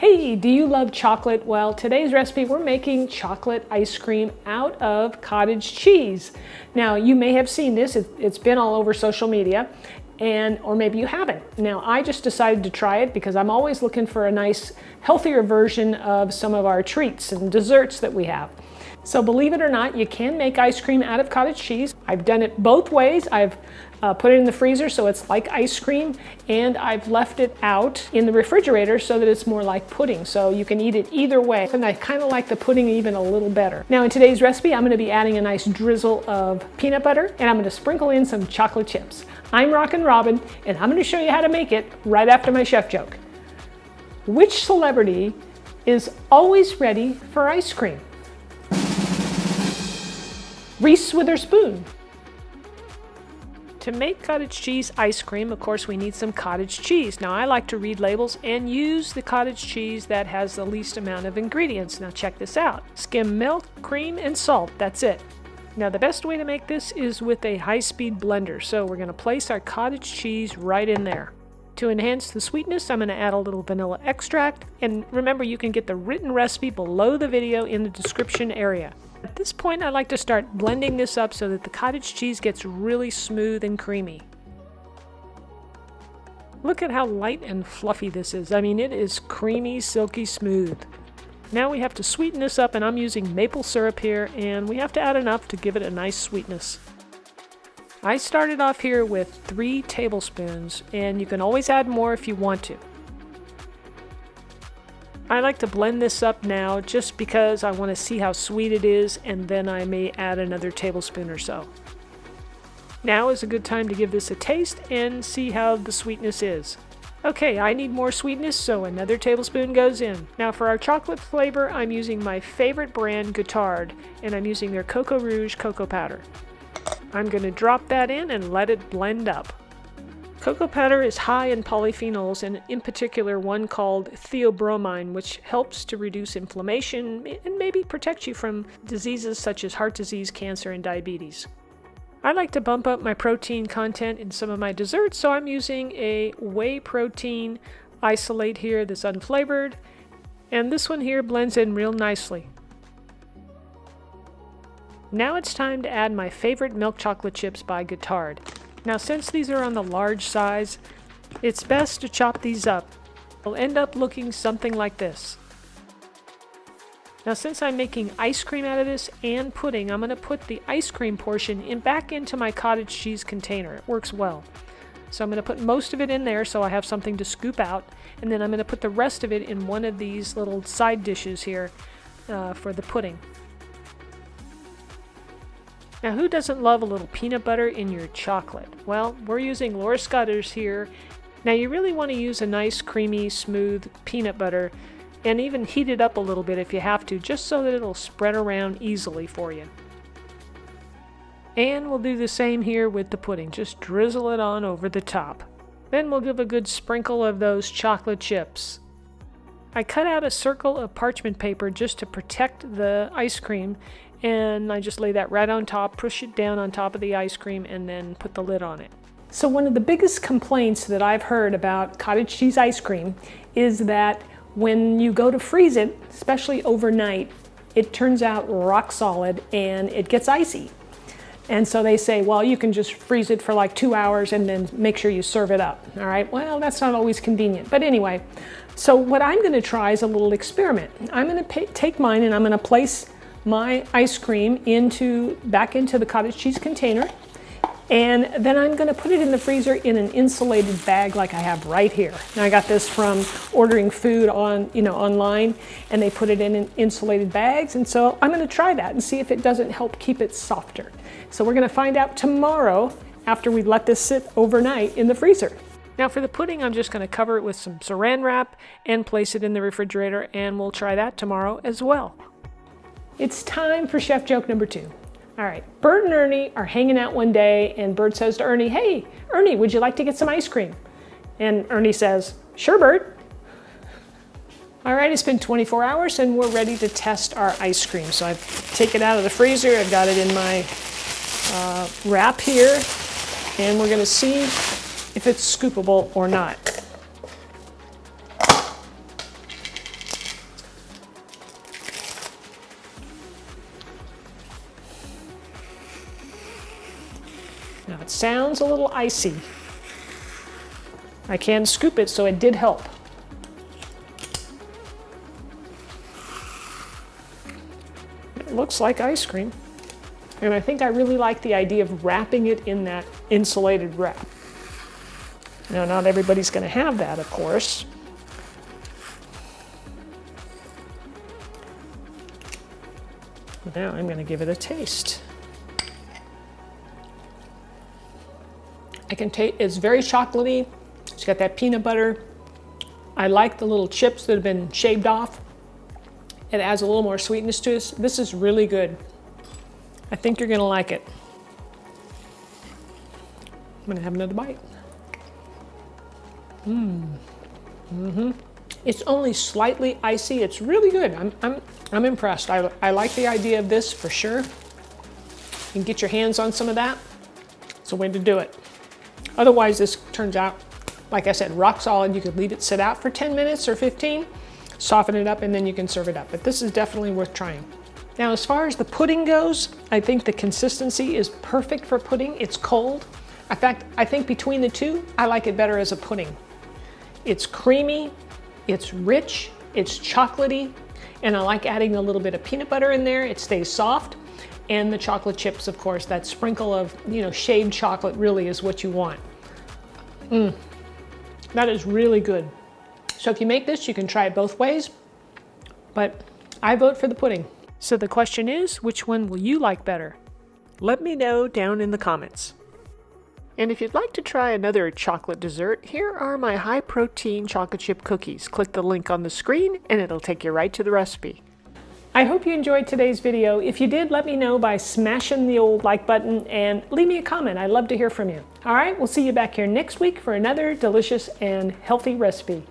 Hey, do you love chocolate? Well, today's recipe, we're making chocolate ice cream out of cottage cheese. Now, you may have seen this. It's been all over social media, or maybe you haven't. Now, I just decided to try it because I'm always looking for a nice, healthier version of some of our treats and desserts that we have. So believe it or not, you can make ice cream out of cottage cheese. I've done it both ways. I've put it in the freezer so it's like ice cream, and I've left it out in the refrigerator so that it's more like pudding. So you can eat it either way, and I kind of like the pudding even a little better. Now in today's recipe, I'm going to be adding a nice drizzle of peanut butter, and I'm going to sprinkle in some chocolate chips. I'm Rockin' Robin, and I'm going to show you how to make it right after my chef joke. Which celebrity is always ready for ice cream? Reese Witherspoon. To make cottage cheese ice cream, of course, we need some cottage cheese. Now, I like to read labels and use the cottage cheese that has the least amount of ingredients. Now, check this out. Skim milk, cream, and salt. That's it. Now, the best way to make this is with a high-speed blender. So we're going to place our cottage cheese right in there. To enhance the sweetness, I'm going to add a little vanilla extract. And remember, you can get the written recipe below the video in the description area. At this point, I like to start blending this up so that the cottage cheese gets really smooth and creamy. Look at how light and fluffy this is. I mean, it is creamy, silky smooth. Now we have to sweeten this up, and I'm using maple syrup here, and we have to add enough to give it a nice sweetness. I started off here with 3 tablespoons, and you can always add more if you want to. I like to blend this up now just because I want to see how sweet it is, and then I may add another tablespoon or so. Now is a good time to give this a taste and see how the sweetness is. Okay, I need more sweetness, so another tablespoon goes in. Now for our chocolate flavor, I'm using my favorite brand, Guittard, and I'm using their Cocoa Rouge cocoa powder. I'm going to drop that in and let it blend up. Cocoa powder is high in polyphenols, and in particular one called theobromine, which helps to reduce inflammation and maybe protect you from diseases such as heart disease, cancer, and diabetes. I like to bump up my protein content in some of my desserts, so I'm using a whey protein isolate here that's unflavored, and this one here blends in real nicely. Now it's time to add my favorite milk chocolate chips by Guittard. Now, since these are on the large size, it's best to chop these up. They'll end up looking something like this. Now, since I'm making ice cream out of this and pudding, I'm going to put the ice cream portion back into my cottage cheese container. It works well. So I'm going to put most of it in there so I have something to scoop out, and then I'm going to put the rest of it in one of these little side dishes here for the pudding. Now, who doesn't love a little peanut butter in your chocolate? Well, we're using Laura Scudder's here. Now, you really want to use a nice, creamy, smooth peanut butter, and even heat it up a little bit if you have to, just so that it'll spread around easily for you. And we'll do the same here with the pudding. Just drizzle it on over the top. Then we'll give a good sprinkle of those chocolate chips. I cut out a circle of parchment paper just to protect the ice cream, and I just lay that right on top, push it down on top of the ice cream, and then put the lid on it. So one of the biggest complaints that I've heard about cottage cheese ice cream is that when you go to freeze it, especially overnight, it turns out rock solid and it gets icy. And so they say, well, you can just freeze it for like 2 hours and then make sure you serve it up. All right, well, that's not always convenient. But anyway, so what I'm going to try is a little experiment. I'm going to take mine and I'm going to place my ice cream back into the cottage cheese container, and then I'm going to put it in the freezer in an insulated bag like I have right here. Now, I got this from ordering food online, and they put it in insulated bags, and so I'm going to try that and see if it doesn't help keep it softer. So we're going to find out tomorrow after we let this sit overnight in the freezer. Now for the pudding, I'm just going to cover it with some saran wrap and place it in the refrigerator, and we'll try that tomorrow as well. It's time for chef joke number 2. All right, Bert and Ernie are hanging out one day, and Bert says to Ernie, "Hey, Ernie, would you like to get some ice cream?" And Ernie says, "Sure, Bert." All right, it's been 24 hours, and we're ready to test our ice cream. So I've taken it out of the freezer. I've got it in my wrap here, and we're going to see if it's scoopable or not. Now it sounds a little icy. I can scoop it, so it did help. It looks like ice cream. And I think I really like the idea of wrapping it in that insulated wrap. Now, not everybody's going to have that, of course. But now I'm going to give it a taste. I can taste, it's very chocolatey. It's got that peanut butter. I like the little chips that have been shaved off. It adds a little more sweetness to it. This is really good. I think you're going to like it. I'm going to have another bite. It's only slightly icy. It's really good. I'm impressed. I like the idea of this for sure. You can get your hands on some of that. It's a way to do it. Otherwise, this turns out, like I said, rock solid. You could leave it sit out for 10 minutes or 15, soften it up, and then you can serve it up. But this is definitely worth trying. Now, as far as the pudding goes, I think the consistency is perfect for pudding. It's cold. In fact, I think between the two, I like it better as a pudding. It's creamy, it's rich, it's chocolatey, and I like adding a little bit of peanut butter in there. It stays soft. And the chocolate chips, of course, that sprinkle of, shaved chocolate really is what you want. That is really good. So if you make this, you can try it both ways, but I vote for the pudding. So the question is, which one will you like better? Let me know down in the comments. And if you'd like to try another chocolate dessert, here are my high-protein chocolate chip cookies. Click the link on the screen and it'll take you right to the recipe. I hope you enjoyed today's video. If you did, let me know by smashing the old like button and leave me a comment. I'd love to hear from you. All right, we'll see you back here next week for another delicious and healthy recipe.